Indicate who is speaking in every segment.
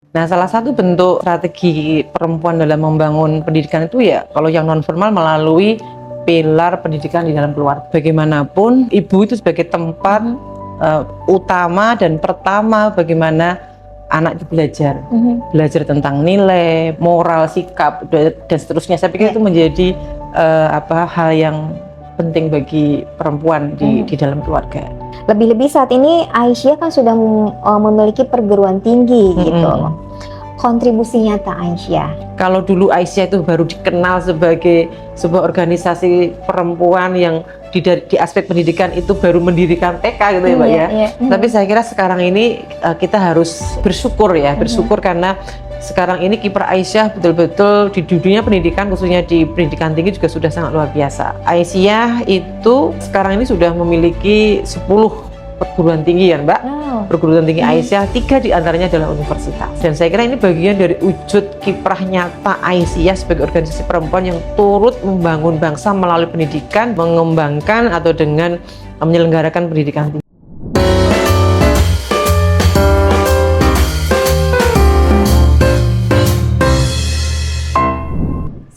Speaker 1: Nah, salah satu bentuk strategi perempuan dalam membangun pendidikan itu ya, kalau yang non formal melalui pilar pendidikan di dalam keluarga. Bagaimanapun, ibu itu sebagai tempat utama dan pertama bagaimana anak itu belajar tentang nilai, moral, sikap dan seterusnya. Saya pikir itu menjadi hal yang penting bagi perempuan di dalam keluarga.
Speaker 2: Lebih-lebih saat ini Aisyah kan sudah memiliki perguruan tinggi gitu. Kontribusi nyata Aisyah.
Speaker 1: Kalau dulu Aisyah itu baru dikenal sebagai sebuah organisasi perempuan yang di aspek pendidikan itu baru mendirikan TK gitu ya Mbak ya. Tapi saya kira sekarang ini kita harus bersyukur ya, bersyukur karena sekarang ini kiprah Aisyah betul-betul di dunia pendidikan, khususnya di pendidikan tinggi juga sudah sangat luar biasa. Aisyah itu sekarang ini sudah memiliki 10 perguruan tinggi ya Mbak. Perguruan tinggi Aisyah, 3 diantaranya adalah universitas. Dan saya kira ini bagian dari wujud kiprah nyata Aisyah sebagai organisasi perempuan yang turut membangun bangsa melalui pendidikan, mengembangkan atau dengan menyelenggarakan pendidikan tinggi.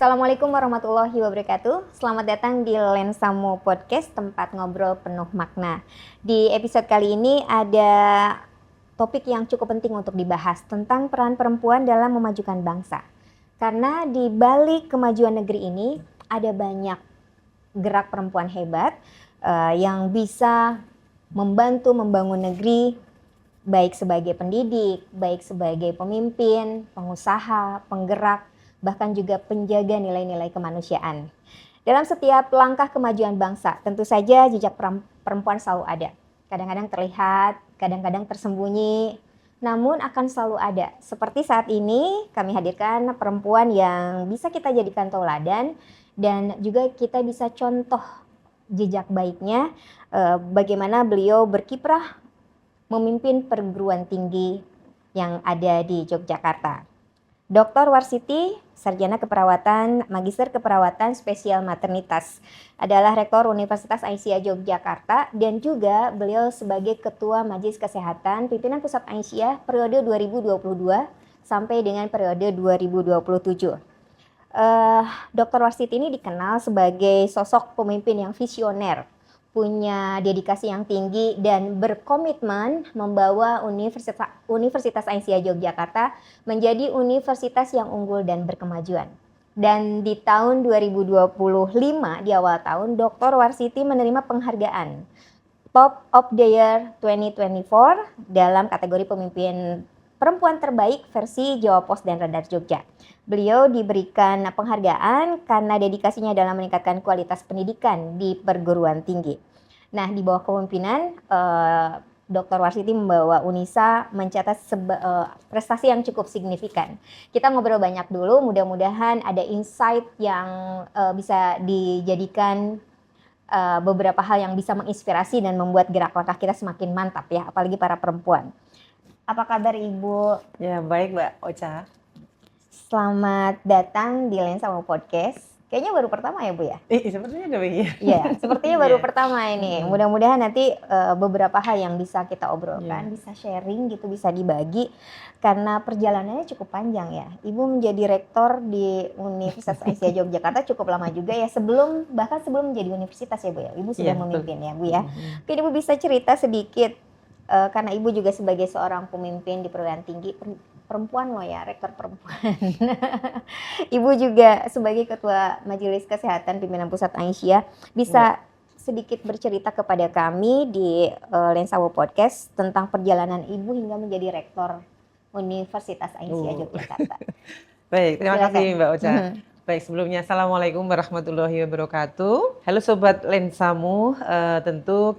Speaker 2: Assalamualaikum warahmatullahi wabarakatuh. Selamat datang di Lensamu Podcast, tempat ngobrol penuh makna. Di episode kali ini ada topik yang cukup penting untuk dibahas tentang peran perempuan dalam memajukan bangsa. Karena di balik kemajuan negeri ini ada banyak gerak perempuan hebat yang bisa membantu membangun negeri, baik sebagai pendidik, baik sebagai pemimpin, pengusaha, penggerak, bahkan juga penjaga nilai-nilai kemanusiaan. Dalam setiap langkah kemajuan bangsa, tentu saja jejak perempuan selalu ada. Kadang-kadang terlihat, kadang-kadang tersembunyi, namun akan selalu ada. Seperti saat ini kami hadirkan perempuan yang bisa kita jadikan tauladan dan juga kita bisa contoh jejak baiknya bagaimana beliau berkiprah memimpin perguruan tinggi yang ada di Yogyakarta. Dr. Warsiti, Sarjana Keperawatan, Magister Keperawatan Spesial Maternitas, adalah Rektor Universitas Aisyah Yogyakarta dan juga beliau sebagai Ketua Majelis Kesehatan Pimpinan Pusat Aisyah periode 2022 sampai dengan periode 2027. Dr. Warsiti ini dikenal sebagai sosok pemimpin yang visioner, punya dedikasi yang tinggi dan berkomitmen membawa Universitas Aisyah Yogyakarta menjadi universitas yang unggul dan berkemajuan. Dan di tahun 2025 di awal tahun, Dr. Warsiti menerima penghargaan Top of the Year 2024 dalam kategori pemimpin perempuan terbaik versi Jawa Pos dan Radar Jogja. Beliau diberikan penghargaan karena dedikasinya dalam meningkatkan kualitas pendidikan di perguruan tinggi. Nah, di bawah kepemimpinan Dr. Warsiti membawa Unisa mencatat prestasi yang cukup signifikan. Kita ngobrol banyak dulu, mudah-mudahan ada insight yang bisa dijadikan beberapa hal yang bisa menginspirasi dan membuat gerak langkah kita semakin mantap ya, apalagi para perempuan. Apa kabar Ibu?
Speaker 1: Ya, baik Mbak Ocha.
Speaker 2: Selamat datang di Lensamu Podcast. Kayaknya baru pertama ya Bu ya?
Speaker 1: Sepertinya demikian.
Speaker 2: Iya, sepertinya baru pertama ini. Mudah-mudahan nanti beberapa hal yang bisa kita obrolkan, bisa sharing gitu, bisa dibagi. Karena perjalanannya cukup panjang ya. Ibu menjadi rektor di Universitas Aisyah Yogyakarta cukup lama juga ya. Bahkan sebelum menjadi universitas ya Bu ya. Ibu sudah memimpin ya Bu ya. Mungkin Ibu bisa cerita sedikit, karena Ibu juga sebagai seorang pemimpin di perguruan tinggi, perempuan loh ya, rektor perempuan. Ibu juga sebagai Ketua Majelis Kesehatan Pimpinan Pusat Aisyah, bisa sedikit bercerita kepada kami di Lensamu Podcast tentang perjalanan Ibu hingga menjadi rektor Universitas Aisyah Yogyakarta.
Speaker 1: Baik, terima kasih Mbak Ocha. Baik, sebelumnya Assalamualaikum warahmatullahi wabarakatuh. Halo Sobat Lensamu, tentu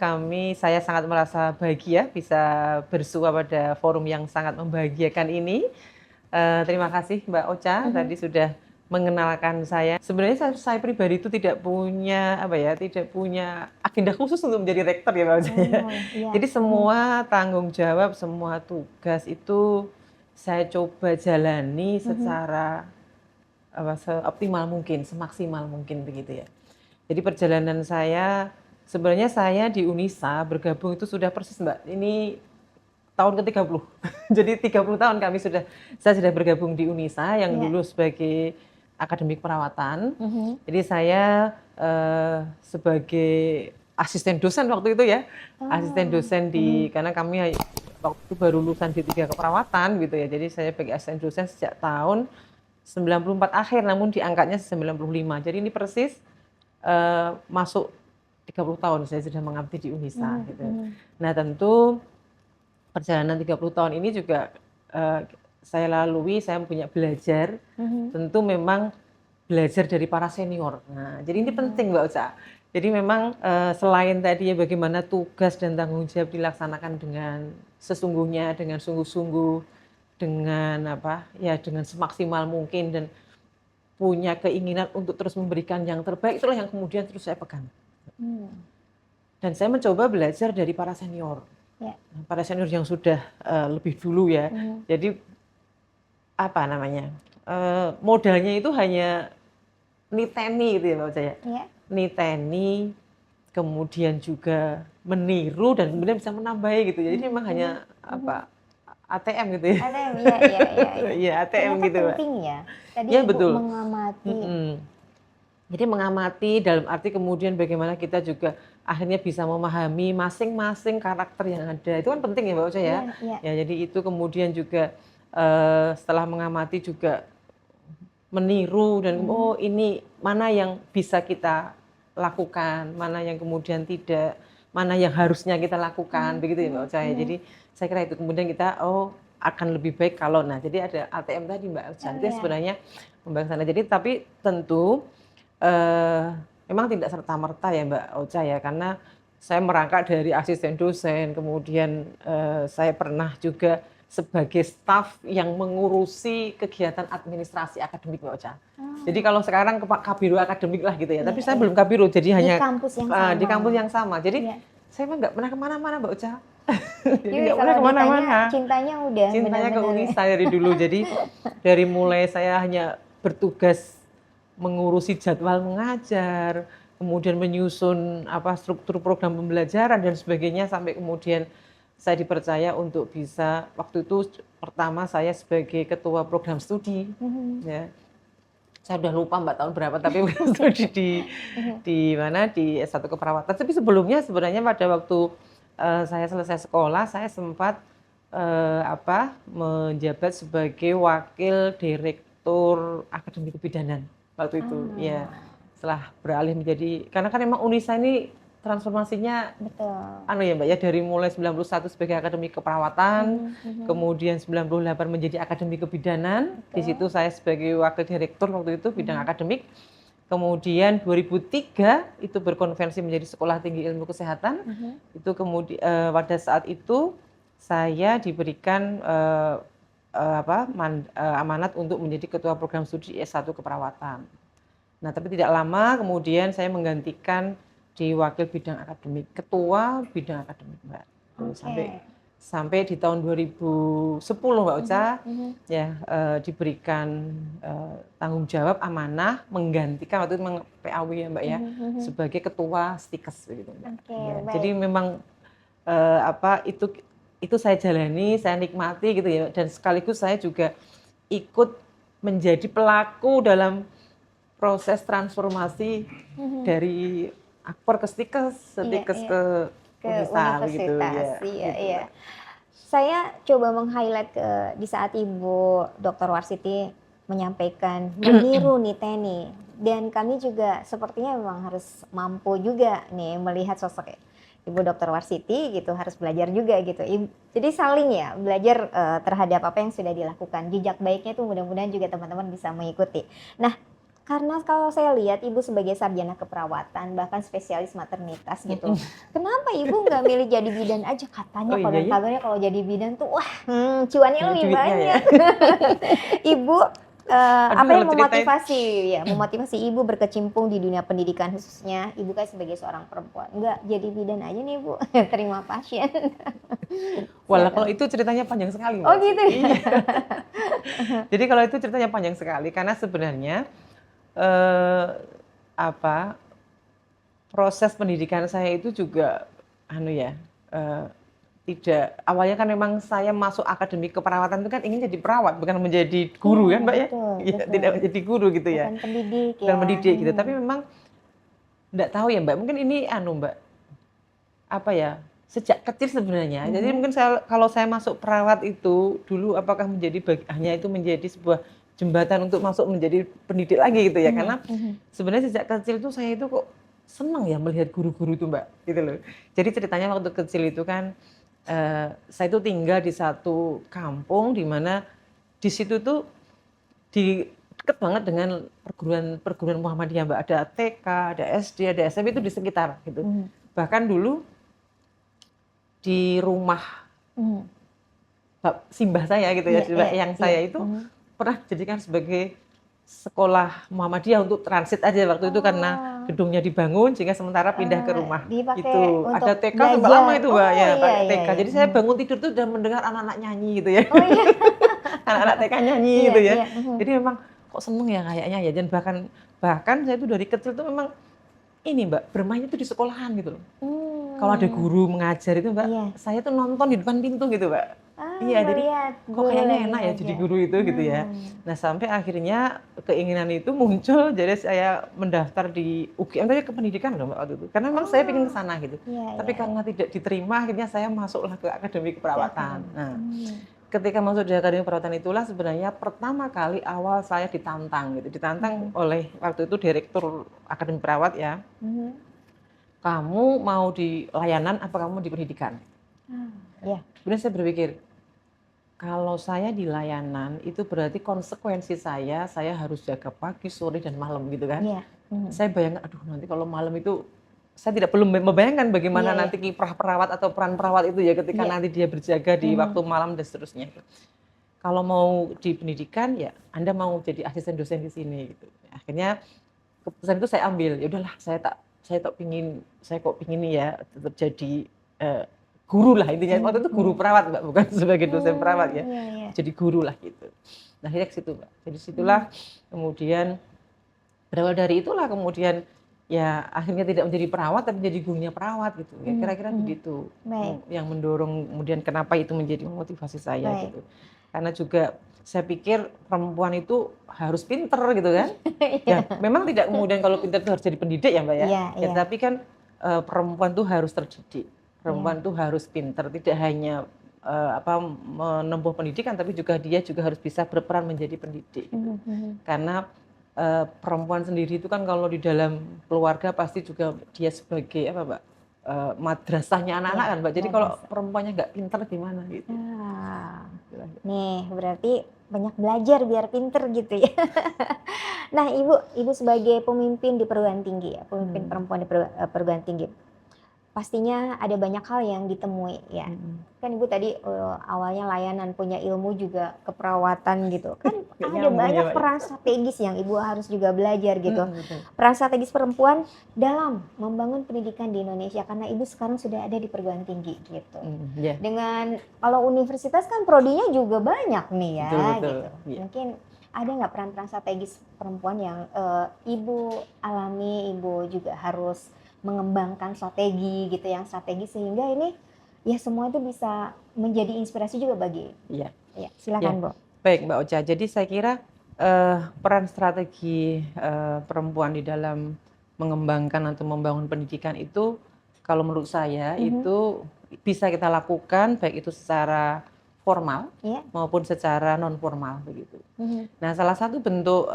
Speaker 1: saya sangat merasa bahagia bisa bersua pada forum yang sangat membahagiakan ini. Terima kasih Mbak Ocha tadi sudah mengenalkan saya. Sebenarnya saya pribadi itu tidak punya agenda khusus untuk menjadi rektor ya Mbak Ocha. Jadi semua tanggung jawab, semua tugas itu saya coba jalani secara seoptimal mungkin, semaksimal mungkin begitu ya. Jadi perjalanan saya, sebenarnya saya di Unisa bergabung itu sudah persis Mbak. Ini tahun ke-30. Jadi 30 tahun saya sudah bergabung di UNISA yang dulu sebagai akademik perawatan. Jadi saya sebagai asisten dosen waktu itu ya. Asisten dosen karena kami waktu itu baru lulusan D3 keperawatan gitu ya. Jadi saya sebagai asisten dosen sejak tahun 94 akhir, namun diangkatnya 95. Jadi ini persis masuk 30 tahun saya sudah mengabdi di UNISA gitu. Nah, tentu perjalanan 30 tahun ini juga saya lalui, saya punya belajar. Tentu memang belajar dari para senior. Nah, jadi ini penting Mbak Ocha. Jadi memang selain tadi ya bagaimana tugas dan tanggung jawab dilaksanakan dengan sesungguhnya, dengan sungguh-sungguh, dengan dengan semaksimal mungkin dan punya keinginan untuk terus memberikan yang terbaik, itulah yang kemudian terus saya pegang. Dan saya mencoba belajar dari para senior. Para senior yang sudah lebih dulu ya. Jadi modalnya itu hanya niteni gitu ya Mbak Ocha ya. Niteni, kemudian juga meniru dan kemudian bisa menambahi gitu. Jadi memang hanya ATM gitu ya.
Speaker 2: ATM,
Speaker 1: iya ATM
Speaker 2: ternyata
Speaker 1: gitu Mbak.
Speaker 2: penting ya. Tadi
Speaker 1: ya,
Speaker 2: Ibu
Speaker 1: betul.
Speaker 2: mengamati.
Speaker 1: Jadi mengamati dalam arti kemudian bagaimana kita juga akhirnya bisa memahami masing-masing karakter yang ada. Itu kan penting ya Mbak Ocha ya. Ya, jadi itu kemudian juga setelah mengamati juga meniru dan ini mana yang bisa kita lakukan, mana yang kemudian tidak, mana yang harusnya kita lakukan, begitu ya Mbak Ocha ya. Jadi saya kira itu kemudian kita akan lebih baik kalau jadi ada ATM tadi Mbak Ocha. Itu sebenarnya membangun sana. Jadi tapi tentu memang tidak serta-merta ya Mbak Ocha ya, karena saya merangkak dari asisten dosen, kemudian saya pernah juga sebagai staf yang mengurusi kegiatan administrasi akademik Mbak Ocha. Jadi kalau sekarang kabiro akademik lah gitu ya, tapi saya belum kabiro, jadi hanya di kampus yang sama. Jadi saya memang nggak pernah kemana-mana Mbak Ocha. Jadi nggak pernah kemana-mana. Cintanya ke UNISA dari dulu. Jadi dari mulai saya hanya bertugas mengurusi jadwal mengajar, kemudian menyusun struktur program pembelajaran dan sebagainya, sampai kemudian saya dipercaya untuk bisa, waktu itu pertama saya sebagai ketua program studi, ya. Saya udah lupa Mbak tahun berapa, tapi studi di S1 keperawatan. Tapi sebelumnya sebenarnya pada waktu saya selesai sekolah, saya sempat menjabat sebagai wakil direktur akademi kebidanan waktu itu. Ya, setelah beralih menjadi, karena kan memang UNISA ini transformasinya ya Mbak ya, dari mulai 91 sebagai akademi keperawatan, kemudian 98 menjadi akademi kebidanan. Di situ saya sebagai wakil direktur waktu itu bidang akademik. Kemudian 2003 itu berkonversi menjadi Sekolah Tinggi Ilmu Kesehatan. Itu kemudian pada saat itu saya diberikan amanat untuk menjadi ketua program studi S1 keperawatan. Nah, tapi tidak lama kemudian saya menggantikan di wakil bidang akademik, ketua bidang akademik Mbak. Sampai di tahun 2010 Mbak Ocha ya diberikan tanggung jawab amanah menggantikan waktu itu PAW ya Mbak ya, sebagai ketua Stikes begitu Mbak. Jadi memang itu saya jalani, saya nikmati gitu ya, dan sekaligus saya juga ikut menjadi pelaku dalam proses transformasi dari Akpor ke Stikes, Stikes ke
Speaker 2: universitas gitu, ya. Saya coba meng-highlight di saat Ibu Dr. Warsiti menyampaikan meniru niteni, dan kami juga sepertinya memang harus mampu juga nih melihat sosok Ibu Dr. Warsiti gitu, harus belajar juga gitu. Jadi saling ya belajar terhadap apa yang sudah dilakukan. Jejak baiknya itu mudah-mudahan juga teman-teman bisa mengikuti. Nah, karena kalau saya lihat Ibu sebagai sarjana keperawatan, bahkan spesialis maternitas gitu, kenapa Ibu nggak milih jadi bidan aja? Katanya kabarnya kalau jadi bidan tuh wah cuannya lebih banyak. Ibu apa yang memotivasi Ibu berkecimpung di dunia pendidikan, khususnya Ibu kan sebagai seorang perempuan? Enggak, jadi bidan aja nih Bu, terima pasien.
Speaker 1: Walah, kalau itu ceritanya panjang sekali.
Speaker 2: Oh gitu ya?
Speaker 1: Iya. Jadi kalau itu ceritanya panjang sekali, karena sebenarnya proses pendidikan saya itu juga tidak, awalnya kan memang saya masuk akademi keperawatan itu kan ingin jadi perawat, bukan menjadi guru kan Mbak ya? Iya, tidak menjadi guru gitu ya.
Speaker 2: Bukan pendidik ya.
Speaker 1: Bukan mendidik gitu, tapi memang enggak tahu ya Mbak, mungkin ini Mbak, apa ya, sejak kecil sebenarnya. Jadi mungkin kalau saya masuk perawat itu dulu apakah hanya itu menjadi sebuah jembatan untuk masuk menjadi pendidik lagi gitu ya. Karena sebenarnya sejak kecil itu saya itu kok senang ya melihat guru-guru itu Mbak, gitu loh. Jadi ceritanya waktu kecil itu kan saya itu tinggal di satu kampung di mana di situ tuh dekat banget dengan perguruan Muhammadiyah Mbak. Ada TK, ada SD, ada SMP itu di sekitar gitu. Bahkan dulu di rumah simbah saya gitu ya, yang saya itu pernah dijadikan sebagai sekolah Muhammadiyah untuk transit aja waktu itu karena gedungnya dibangun sehingga sementara pindah ke rumah itu. Ada TK Mbak, lama itu Mbak ya, pakai TK. Jadi saya bangun tidur tuh udah mendengar anak-anak nyanyi gitu ya. Anak-anak TK nyanyi gitu ya. Jadi memang kok seneng ya kayaknya ya, dan bahkan saya itu dari kecil tuh memang ini Mbak, bermainnya tuh di sekolahan gitu loh. Kalau ada guru mengajar itu Mbak, saya tuh nonton di depan pintu gitu Mbak. Iya, jadi kok kayaknya enak ya jadi guru itu gitu ya. Nah sampai akhirnya keinginan itu muncul, jadi saya mendaftar di UGM, tapi ke pendidikan loh Mbak waktu itu. Karena memang saya pengen ke sana gitu. Tapi karena tidak diterima, akhirnya saya masuklah ke akademi keperawatan. Nah, ketika masuk di akademi keperawatan itulah sebenarnya pertama kali awal saya ditantang gitu. Ditantang oleh waktu itu direktur akademi perawat ya. Kamu mau di layanan apa kamu di pendidikan? Kemudian saya berpikir, kalau saya di layanan itu berarti konsekuensi saya harus jaga pagi, sore, dan malam gitu kan. Saya bayangkan, aduh nanti kalau malam itu, saya belum membayangkan bagaimana nanti kiprah perawat atau peran perawat itu ya ketika nanti dia berjaga di waktu malam dan seterusnya. Kalau mau di pendidikan ya Anda mau jadi asisten dosen di sini gitu. Akhirnya keputusan itu saya ambil, ya udahlah saya kok pingin nih ya tetap jadi guru lah intinya. Waktu itu guru perawat Mbak, bukan sebagai dosen perawat ya. Jadi guru lah gitu. Nah akhirnya ke situ Mbak. Jadi situlah kemudian berawal dari itulah kemudian ya akhirnya tidak menjadi perawat tapi menjadi gurunya perawat gitu. Ya kira-kira begitu. Yang mendorong kemudian kenapa itu menjadi motivasi saya gitu. Karena juga saya pikir perempuan itu harus pinter gitu kan. Ya memang tidak kemudian kalau pinter itu harus jadi pendidik ya Mbak ya. Tapi kan perempuan tuh harus terdidik. Perempuan tuh harus pinter, tidak hanya menempuh pendidikan, tapi juga dia juga harus bisa berperan menjadi pendidik. Gitu. Karena perempuan sendiri itu kan kalau di dalam keluarga pasti juga dia sebagai madrasahnya anak-anak kan Mbak. Jadi kalau perempuannya nggak pinter gimana gitu.
Speaker 2: Nih berarti banyak belajar biar pinter gitu ya. Nah ibu sebagai pemimpin di perguruan tinggi ya, pemimpin perempuan di perguruan tinggi. Pastinya ada banyak hal yang ditemui ya. Kan Ibu tadi awalnya layanan, punya ilmu juga keperawatan gitu. Kan ada banyak peran strategis yang Ibu harus juga belajar gitu. Peran strategis perempuan dalam membangun pendidikan di Indonesia karena Ibu sekarang sudah ada di perguruan tinggi gitu. Dengan kalau universitas kan prodinya juga banyak nih ya gitu. Mungkin ada nggak peran-peran strategis perempuan yang Ibu alami, Ibu juga harus mengembangkan strategi gitu yang strategis sehingga ini ya semua itu bisa menjadi inspirasi juga bagi. Ya, silakan Bu.
Speaker 1: Baik Mbak Ocha. Jadi saya kira peran strategi perempuan di dalam mengembangkan atau membangun pendidikan itu kalau menurut saya itu bisa kita lakukan baik itu secara formal maupun secara non formal begitu. Nah, salah satu bentuk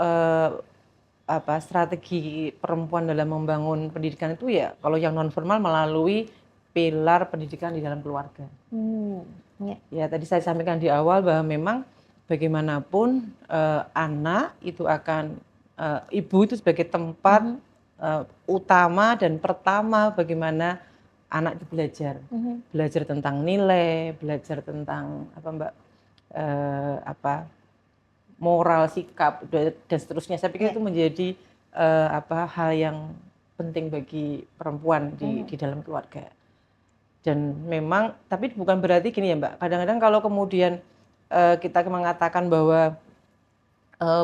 Speaker 1: strategi perempuan dalam membangun pendidikan itu ya kalau yang non formal melalui pilar pendidikan di dalam keluarga. Ya tadi saya sampaikan di awal bahwa memang bagaimanapun anak itu akan ibu itu sebagai tempat utama dan pertama bagaimana anak itu belajar tentang nilai, belajar tentang moral, sikap dan seterusnya. Saya pikir itu menjadi hal yang penting bagi perempuan di dalam keluarga. Dan memang, tapi bukan berarti gini ya Mbak. Kadang-kadang kalau kemudian kita mengatakan bahwa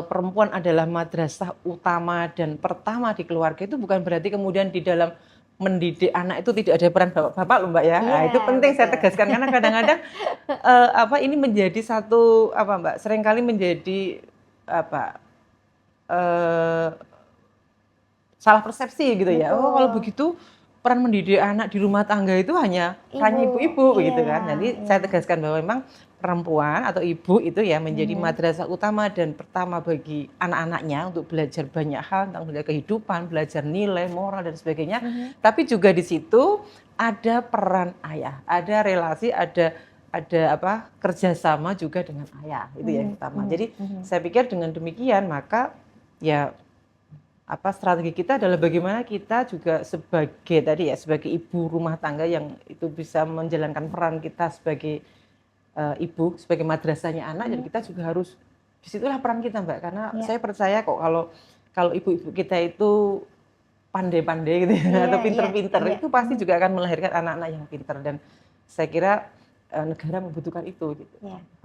Speaker 1: perempuan adalah madrasah utama dan pertama di keluarga, itu bukan berarti kemudian di dalam mendidik anak itu tidak ada peran bapak-bapak loh Mbak ya. Nah, itu penting
Speaker 2: betul.
Speaker 1: saya tegaskan karena kadang-kadang ini menjadi satu Mbak, seringkali menjadi salah persepsi gitu ya. Oh, kalau begitu peran mendidik anak di rumah tangga itu hanya ibu-ibu begitu kan. Jadi saya tegaskan bahwa memang perempuan atau ibu itu ya menjadi madrasah utama dan pertama bagi anak-anaknya untuk belajar banyak hal tentang belajar kehidupan, belajar nilai, moral dan sebagainya. Tapi juga di situ ada peran ayah, ada relasi, ada kerjasama juga dengan ayah, itu yang pertama. Jadi saya pikir dengan demikian maka ya strategi kita adalah bagaimana kita juga sebagai ibu rumah tangga yang itu bisa menjalankan peran kita sebagai ibu, sebagai madrasahnya anak, dan kita juga harus disitulah peran kita Mbak, karena saya percaya kok kalau ibu-ibu kita itu pandai-pandai gitu ya, atau pinter-pinter itu pasti juga akan melahirkan anak-anak yang pinter, dan saya kira negara membutuhkan itu gitu.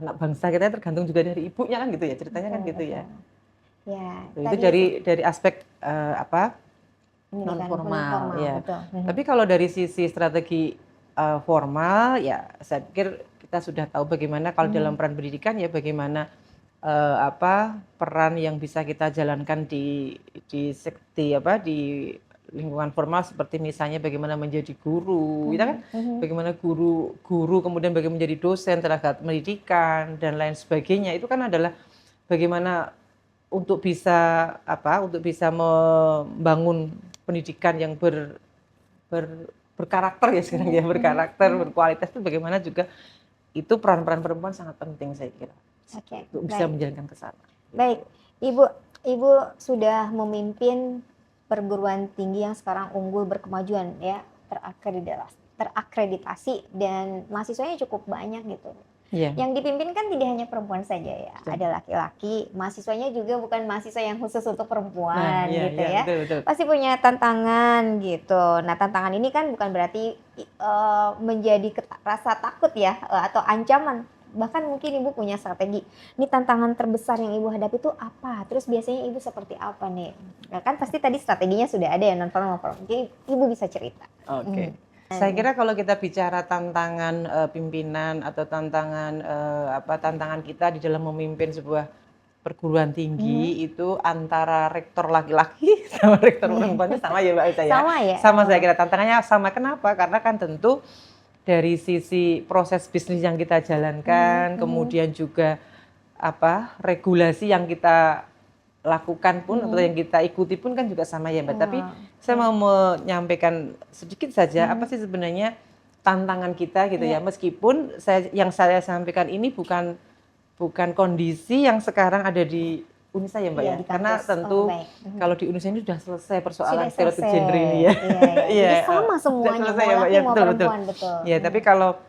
Speaker 1: Anak bangsa kita tergantung juga dari ibunya kan gitu ya, ceritanya kan gitu ya.
Speaker 2: Ya,
Speaker 1: itu dari aspek non formal ya. Tapi kalau dari sisi strategi formal ya saya pikir kita sudah tahu bagaimana kalau dalam peran pendidikan ya bagaimana peran yang bisa kita jalankan di lingkungan formal, seperti misalnya bagaimana menjadi guru, kita kan bagaimana guru kemudian bagaimana menjadi dosen, tenaga pendidikan dan lain sebagainya, itu kan adalah bagaimana untuk bisa membangun pendidikan yang berkarakter ya sekarang ya, berkarakter, berkualitas, itu bagaimana juga itu peran-peran perempuan sangat penting saya kira. Untuk bisa menjalankan ke sana.
Speaker 2: Baik, Ibu sudah memimpin perguruan tinggi yang sekarang unggul, berkemajuan ya, terakreditasi dan mahasiswanya cukup banyak gitu. Yang dipimpin kan tidak hanya perempuan saja ya, ada laki-laki, mahasiswanya juga bukan mahasiswa yang khusus untuk perempuan gitu ya. Betul. Pasti punya tantangan gitu. Nah, tantangan ini kan bukan berarti menjadi rasa takut ya, atau ancaman. Bahkan mungkin Ibu punya strategi. Ini tantangan terbesar yang Ibu hadapi itu apa? Terus biasanya Ibu seperti apa nih? Nah, kan pasti tadi strateginya sudah ada ya, non formal. Mungkin Ibu bisa cerita.
Speaker 1: Oke. Saya kira kalau kita bicara tantangan pimpinan atau tantangan kita di dalam memimpin sebuah perguruan tinggi itu antara rektor laki-laki sama rektor perempuan itu sama ya Mbak Ita ya.
Speaker 2: Sama ya.
Speaker 1: Sama, saya kira tantangannya sama. Kenapa? Karena kan tentu dari sisi proses bisnis yang kita jalankan, kemudian juga regulasi yang kita lakukan pun atau yang kita ikuti pun kan juga sama ya Mbak. Tapi saya mau menyampaikan sedikit saja apa sih sebenarnya tantangan kita gitu ya. Meskipun yang saya sampaikan ini bukan kondisi yang sekarang ada di Unisa ya Mbak ya. Karena tentu kalau di Unisa ini sudah selesai persoalan stereotip gender ini ya.
Speaker 2: Jadi sama semuanya, mau laki mau perempuan, betul.
Speaker 1: Ya, tapi kalau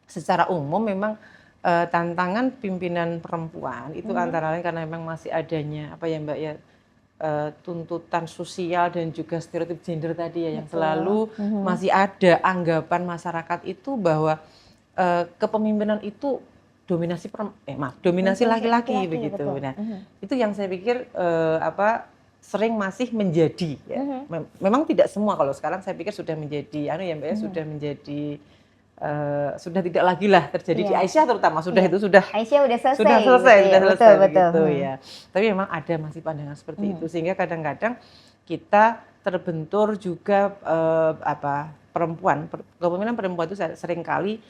Speaker 1: secara umum memang tantangan pimpinan perempuan itu antara lain karena memang masih adanya Mbak ya, tuntutan sosial dan juga stereotip gender tadi ya, yang selalu masih ada anggapan masyarakat itu bahwa kepemimpinan itu dominasi laki-laki begitu. Nah, itu yang saya pikir sering masih menjadi ya. Memang tidak semua, kalau sekarang saya pikir sudah menjadi Mbak ya, sudah menjadi sudah tidak lagi lah terjadi di Aisyah terutama, itu sudah
Speaker 2: Aisyah udah selesai
Speaker 1: betul.
Speaker 2: Begitu
Speaker 1: Ya. Tapi memang ada masih pandangan seperti itu, sehingga kadang-kadang kita terbentur juga perempuan, kepemimpinan perempuan itu seringkali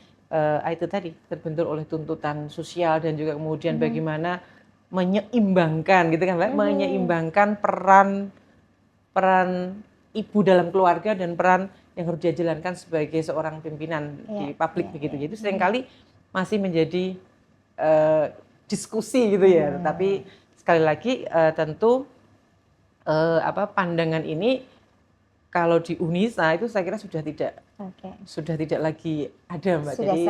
Speaker 1: itu tadi terbentur oleh tuntutan sosial dan juga kemudian bagaimana menyeimbangkan gitu kan Mbak, menyeimbangkan peran ibu dalam keluarga dan peran yang harus dia jalankan sebagai seorang pimpinan di publik begitu. Jadi seringkali masih menjadi diskusi gitu ya. Tapi sekali lagi tentu pandangan ini kalau di Unisa itu saya kira sudah tidak lagi ada Mbak. Jadi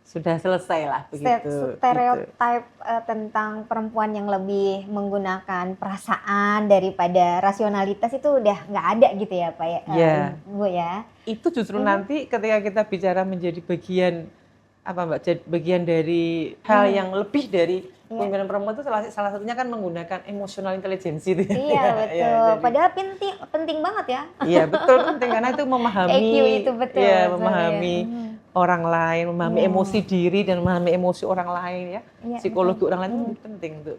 Speaker 1: sudah selesai lah begitu.
Speaker 2: Stereotip tentang perempuan yang lebih menggunakan perasaan daripada rasionalitas itu udah nggak ada gitu ya Pak ya, Bu ya.
Speaker 1: Itu justru nanti ketika kita bicara menjadi bagian bagian dari hal yang lebih dari Pemimpinan perempuan itu salah satunya kan menggunakan emotional intelligence itu.
Speaker 2: Iya betul. Padahal penting banget ya.
Speaker 1: Iya betul, penting karena itu memahami,
Speaker 2: EQ itu betul.
Speaker 1: ya
Speaker 2: betul,
Speaker 1: memahami orang lain, memahami emosi diri dan memahami emosi orang lain ya. Psikologi orang lain itu lebih penting untuk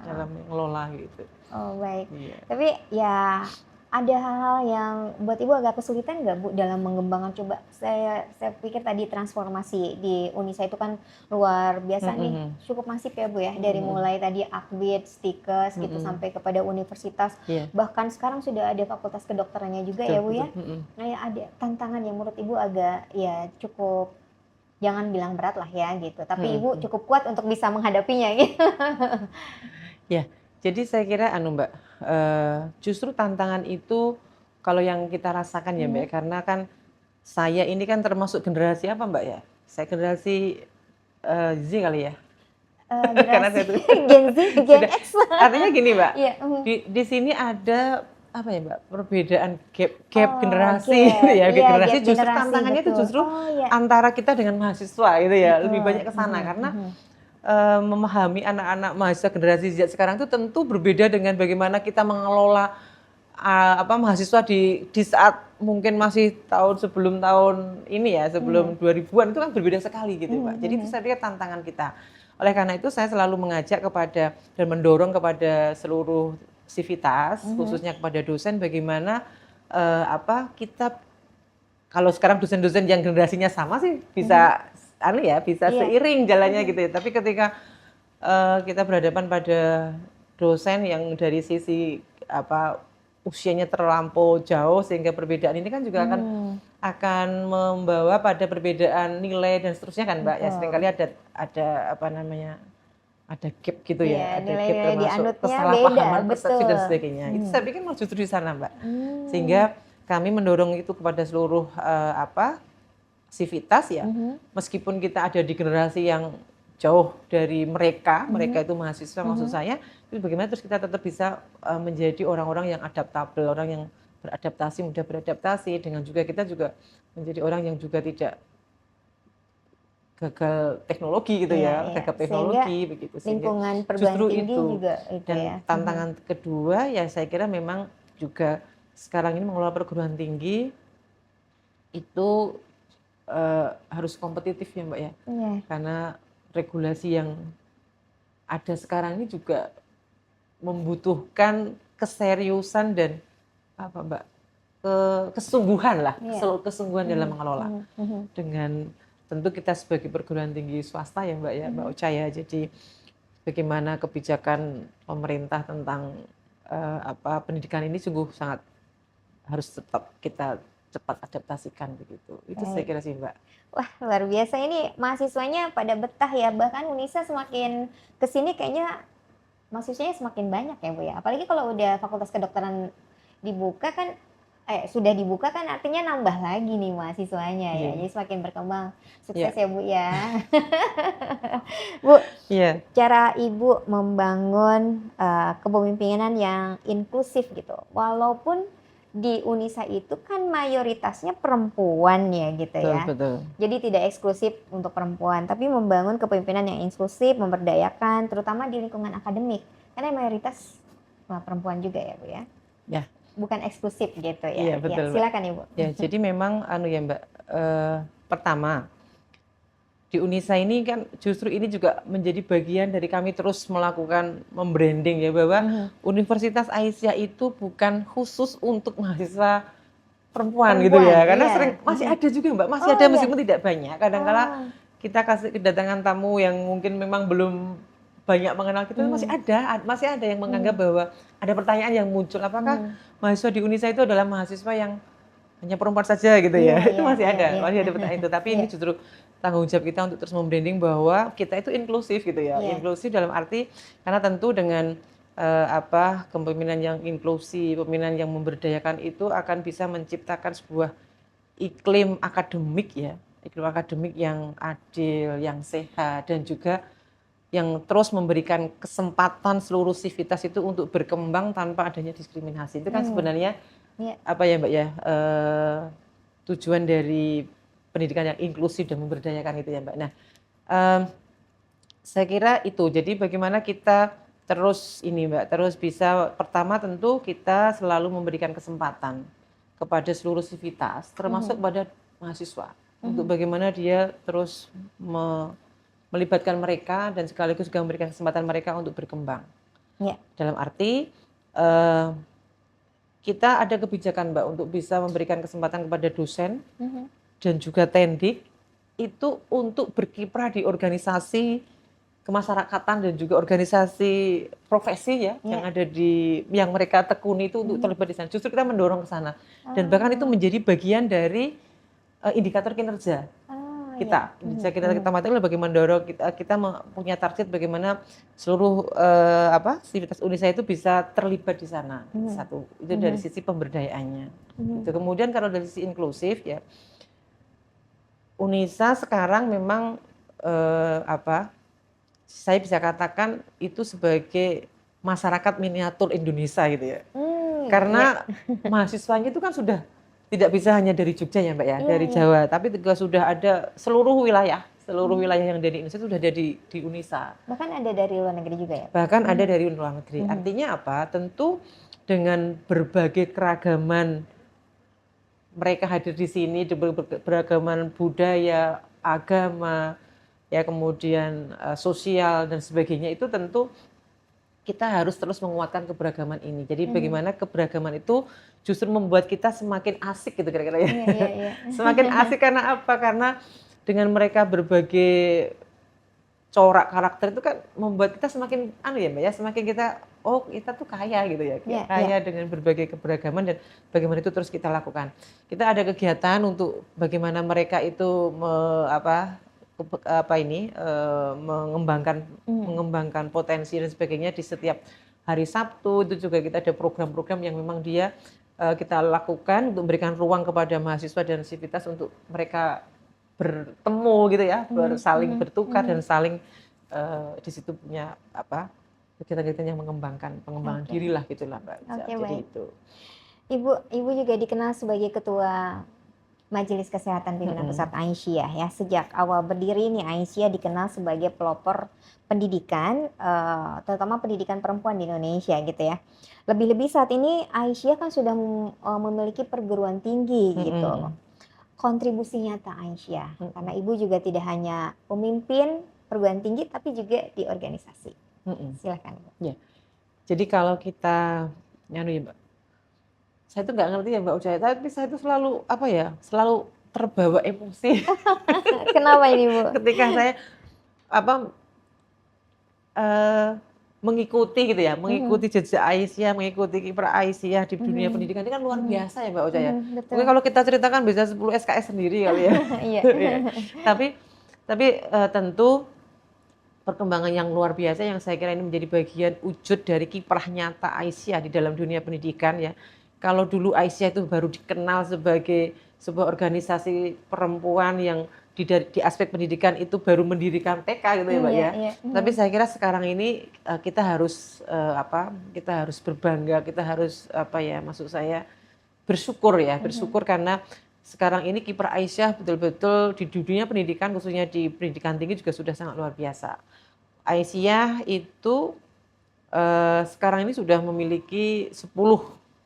Speaker 1: dalam mengelola gitu.
Speaker 2: Oh baik. Tapi ya ada hal-hal yang buat Ibu agak kesulitan nggak Bu dalam mengembangkan, coba saya pikir tadi transformasi di Unisa itu kan luar biasa nih, cukup masif ya Bu ya, dari mulai tadi Akbid, Stikes gitu sampai kepada universitas, bahkan sekarang sudah ada fakultas kedokterannya juga ya Bu ya. Nah ya ada tantangan yang menurut Ibu agak ya cukup, jangan bilang berat lah ya gitu, tapi Ibu cukup kuat untuk bisa menghadapinya gitu.
Speaker 1: Ya, jadi saya kira Mbak, justru tantangan itu kalau yang kita rasakan ya Mbak, karena kan saya ini kan termasuk generasi apa Mbak ya? Saya generasi Z kali ya.
Speaker 2: Karena saya tuh Gen Z, Gen X.
Speaker 1: Artinya gini Mbak, di sini ada apa ya Mbak, perbedaan gap generasi gitu ya, gap generasi justru tantangannya itu justru antara kita dengan mahasiswa gitu ya, lebih banyak ke sana karena memahami anak-anak mahasiswa generasi Z sekarang itu tentu berbeda dengan bagaimana kita mengelola mahasiswa di saat mungkin masih sebelum tahun ini ya, sebelum 2000-an itu kan berbeda sekali gitu Pak. Jadi itu saya pikir tantangan kita. Oleh karena itu saya selalu mengajak kepada dan mendorong kepada seluruh sivitas, khususnya kepada dosen bagaimana kita kalau sekarang dosen-dosen yang generasinya sama sih bisa bisa seiring jalannya gitu ya. Tapi ketika kita berhadapan pada dosen yang dari sisi usianya terlampau jauh sehingga perbedaan ini kan juga akan membawa pada perbedaan nilai dan seterusnya kan Mbak. Ya seringkali ada ada gap gitu ya, ada gap termasuk kesalahpahaman persepsi dan sebagainya. Itu saya pikir justru di sana Mbak. Sehingga kami mendorong itu kepada seluruh sivitas ya, meskipun kita ada di generasi yang jauh dari mereka itu mahasiswa maksud saya, itu bagaimana terus kita tetap bisa menjadi orang-orang yang adaptabel, orang yang beradaptasi, mudah beradaptasi, dengan juga kita juga menjadi orang yang juga tidak gagal teknologi gitu gagal teknologi begitu.
Speaker 2: Lingkungan perguruan tinggi
Speaker 1: itu.
Speaker 2: juga itu
Speaker 1: dan tantangan kedua ya saya kira memang juga sekarang ini mengelola perguruan tinggi itu harus kompetitif ya Mbak ya, karena regulasi yang ada sekarang ini juga membutuhkan keseriusan dan Mbak kesungguhan lah, kesungguhan dalam mengelola. Dengan tentu kita sebagai perguruan tinggi swasta ya Mbak ya, Mbak Ocha ya, jadi bagaimana kebijakan pemerintah tentang pendidikan ini sungguh sangat harus tetap kita cepat adaptasikan begitu. Itu saya kira sih Mbak.
Speaker 2: Wah luar biasa, ini mahasiswanya pada betah ya, bahkan Unisa semakin kesini kayaknya mahasiswanya semakin banyak ya Bu ya. Apalagi kalau udah fakultas kedokteran dibuka kan, sudah dibuka kan artinya nambah lagi nih mahasiswanya ya. Jadi semakin berkembang. Sukses ya Bu ya. Bu, cara Ibu membangun kepemimpinan yang inklusif gitu, walaupun di Unisa itu kan mayoritasnya perempuan ya gitu ya.
Speaker 1: Betul.
Speaker 2: Jadi tidak eksklusif untuk perempuan, tapi membangun kepemimpinan yang inklusif, memberdayakan, terutama di lingkungan akademik. Karena mayoritas perempuan juga ya Bu ya.
Speaker 1: Ya.
Speaker 2: Bukan eksklusif gitu ya.
Speaker 1: Iya, betul,
Speaker 2: silakan Ibu.
Speaker 1: Ya, jadi memang ya Mbak, pertama di Unisa ini kan justru ini juga menjadi bagian dari kami terus melakukan membranding ya, bahwa Universitas Aisyah itu bukan khusus untuk mahasiswa perempuan gitu ya, karena sering masih ada juga Mbak, masih ada meskipun tidak banyak. Kadang-kala kita kasih kedatangan tamu yang mungkin memang belum banyak mengenal kita, masih ada yang menganggap bahwa ada pertanyaan yang muncul, apakah mahasiswa di Unisa itu adalah mahasiswa yang hanya perempuan saja gitu ya. Itu masih ada pertanyaan itu. Tapi ini justru tanggung jawab kita untuk terus membranding bahwa kita itu inklusif gitu ya. Inklusif dalam arti karena tentu dengan kepemimpinan yang inklusif, kepemimpinan yang memberdayakan itu akan bisa menciptakan sebuah iklim akademik ya, iklim akademik yang adil, yang sehat, dan juga yang terus memberikan kesempatan seluruh sivitas itu untuk berkembang tanpa adanya diskriminasi. Itu kan sebenarnya apa ya Mbak ya, tujuan dari pendidikan yang inklusif dan memberdayakan itu ya Mbak. Nah, Saya kira itu. Jadi bagaimana kita terus ini Mbak, terus bisa pertama tentu kita selalu memberikan kesempatan kepada seluruh sivitas, termasuk pada mahasiswa, untuk bagaimana dia terus melibatkan mereka dan sekaligus juga memberikan kesempatan mereka untuk berkembang.
Speaker 2: Ya.
Speaker 1: Dalam arti kita ada kebijakan Mbak untuk bisa memberikan kesempatan kepada dosen dan juga tendik itu untuk berkiprah di organisasi kemasyarakatan dan juga organisasi profesi yang ada yang mereka tekuni itu untuk terlibat di sana. Justru kita mendorong ke sana dan bahkan itu menjadi bagian dari indikator kinerja kita. Indikator kita materi bagaimana mendorong kita punya target bagaimana seluruh sivitas Unisa itu bisa terlibat di sana. Satu itu dari sisi pemberdayaannya. Itu. Kemudian kalau dari sisi inklusif ya, Unisa sekarang memang saya bisa katakan itu sebagai masyarakat miniatur Indonesia gitu ya. Karena mahasiswanya itu kan sudah tidak bisa hanya dari Jogja ya Mbak ya, dari Jawa, tapi juga sudah ada seluruh wilayah yang dari Indonesia sudah ada di Unisa.
Speaker 2: Bahkan ada dari luar negeri juga ya?
Speaker 1: Bahkan ada dari luar negeri. Artinya apa? Tentu dengan berbagai keragaman mereka hadir di sini, beragaman budaya, agama, ya kemudian sosial dan sebagainya, itu tentu kita harus terus menguatkan keberagaman ini. Jadi bagaimana keberagaman itu justru membuat kita semakin asik gitu kira-kira ya. Semakin asik karena apa? Karena dengan mereka berbagai corak karakter itu kan membuat kita semakin ya Mbak ya, semakin kita kita tuh kaya gitu ya. Kaya dengan berbagai keberagaman dan bagaimana itu terus kita lakukan. Kita ada kegiatan untuk bagaimana mereka itu mengembangkan potensi dan sebagainya di setiap hari Sabtu. Itu juga kita ada program-program yang memang kita lakukan untuk memberikan ruang kepada mahasiswa dan sivitas untuk mereka bertemu gitu ya, saling bertukar dan saling di situ punya kegiatan-kegiatan yang pengembangan diri lah gitulah Mbak. Jadi itu.
Speaker 2: Ibu juga dikenal sebagai ketua Majelis Kesehatan Pimpinan Pusat Aisyah ya. Sejak awal berdiri ini Aisyah dikenal sebagai pelopor pendidikan, terutama pendidikan perempuan di Indonesia gitu ya. Lebih-lebih saat ini Aisyah kan sudah memiliki perguruan tinggi gitu. Kontribusi nyata Aisyah, karena ibu juga tidak hanya pemimpin perguruan tinggi tapi juga di organisasi. Silakan.
Speaker 1: Ya. Jadi kalau kita ya Mbak, saya itu nggak ngerti ya Mbak Ucaya, tapi saya itu selalu selalu terbawa emosi.
Speaker 2: Kenapa ini Bu?
Speaker 1: Ketika saya mengikuti gitu ya, mengikuti jejak Aisyah, mengikuti kiprah Aisyah di dunia pendidikan, ini kan luar biasa ya Mbak Ucaya. Mungkin kalau kita ceritakan bisa 10 SKS sendiri kali ya. Tapi tentu perkembangan yang luar biasa yang saya kira ini menjadi bagian wujud dari kiprah nyata Aisyah di dalam dunia pendidikan ya. Kalau dulu Aisyah itu baru dikenal sebagai sebuah organisasi perempuan yang di aspek pendidikan itu baru mendirikan TK gitu ya Mbak ya. Tapi saya kira sekarang ini kita harus berbangga, kita harus maksud saya bersyukur karena sekarang ini kiprah Aisyah betul-betul di dunia pendidikan, khususnya di pendidikan tinggi juga sudah sangat luar biasa. Aisyah itu sekarang ini sudah memiliki 10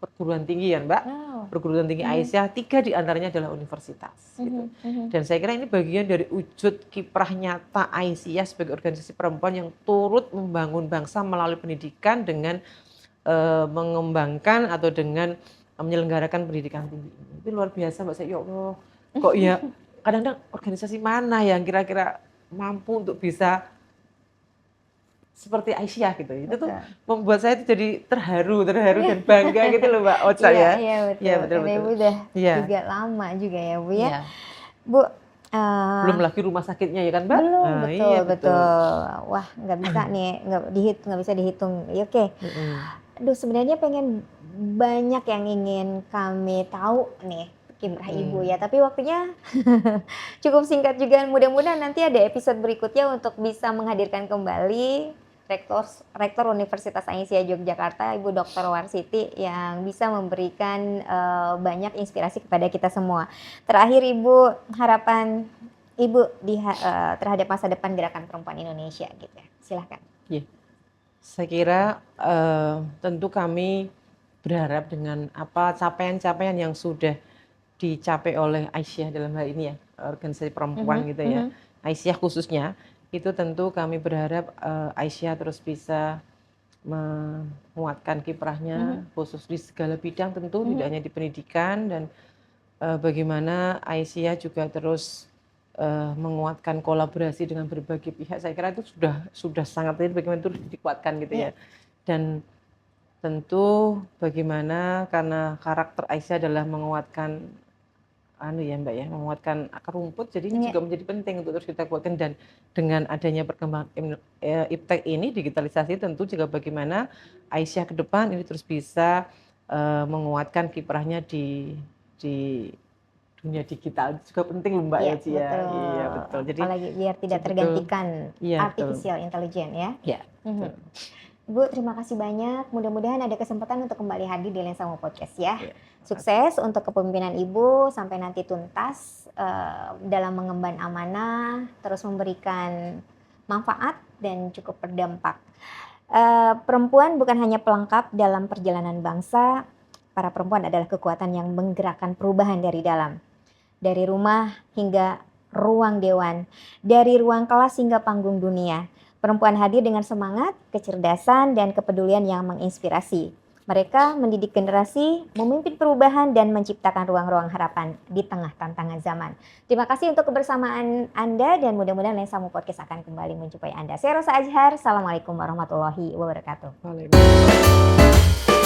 Speaker 1: perguruan tinggi ya Mbak. Perguruan tinggi Aisyah, 3 diantaranya adalah universitas. Gitu. Dan saya kira ini bagian dari wujud kiprah nyata Aisyah sebagai organisasi perempuan yang turut membangun bangsa melalui pendidikan dengan mengembangkan atau dengan menyelenggarakan pendidikan tinggi. Itu luar biasa Mbak saya, ya Allah, kok ya kadang-kadang organisasi mana yang kira-kira mampu untuk bisa seperti Aisyah gitu. Itu tuh membuat saya itu jadi terharu dan bangga gitu loh Mbak Ocha ya.
Speaker 2: Iya betul. Karena Ibu udah juga lama juga ya Bu ya. Bu,
Speaker 1: belum lagi rumah sakitnya ya kan Mbak?
Speaker 2: Belum, betul. Wah, nggak bisa nih, nggak bisa dihitung. Ya, oke. Aduh, sebenarnya pengen banyak yang ingin kami tahu nih kiprah Ibu ya, tapi waktunya cukup singkat juga. Mudah-mudahan nanti ada episode berikutnya untuk bisa menghadirkan kembali Rektor Universitas Aisyah Yogyakarta, Ibu Dr. Warsiti, yang bisa memberikan banyak inspirasi kepada kita semua. Terakhir Ibu, harapan Ibu terhadap masa depan gerakan perempuan Indonesia gitu ya? Silahkan.
Speaker 1: Yeah. Saya kira tentu kami berharap dengan apa capaian-capaian yang sudah dicapai oleh Aisyah dalam hal ini ya, organisasi perempuan gitu ya, Aisyah khususnya, itu tentu kami berharap Aisyah terus bisa menguatkan kiprahnya khusus di segala bidang tentu, tidak hanya di pendidikan, dan bagaimana Aisyah juga terus menguatkan kolaborasi dengan berbagai pihak. Saya kira itu sudah sangat penting bagaimana itu dikuatkan gitu ya. Dan tentu bagaimana karena karakter Aisyah adalah menguatkan Mbak ya, menguatkan akar rumput, jadi ini juga menjadi penting untuk terus kita kuatkan. Dan dengan adanya perkembangan iptek ini, digitalisasi, tentu juga bagaimana Aisyah ke depan ini terus bisa menguatkan kiprahnya di dunia digital juga penting loh Mbak ya. Iya betul. Jadi
Speaker 2: apalagi biar tidak tergantikan artificial intelligence ya.
Speaker 1: Iya.
Speaker 2: Bu, terima kasih banyak. Mudah-mudahan ada kesempatan untuk kembali hadir di Lensa Mo Podcast ya. Sukses untuk kepemimpinan Ibu sampai nanti tuntas dalam mengemban amanah, terus memberikan manfaat dan cukup berdampak. Perempuan bukan hanya pelengkap dalam perjalanan bangsa. Para perempuan adalah kekuatan yang menggerakkan perubahan dari dalam. Dari rumah hingga ruang dewan, dari ruang kelas hingga panggung dunia. Perempuan hadir dengan semangat, kecerdasan, dan kepedulian yang menginspirasi. Mereka mendidik generasi, memimpin perubahan, dan menciptakan ruang-ruang harapan di tengah tantangan zaman. Terima kasih untuk kebersamaan Anda, dan mudah-mudahan Lensa Mo Podcast akan kembali menjumpai Anda. Saya Rosa Azhar, Assalamualaikum warahmatullahi wabarakatuh.
Speaker 1: Waalaikumsalam.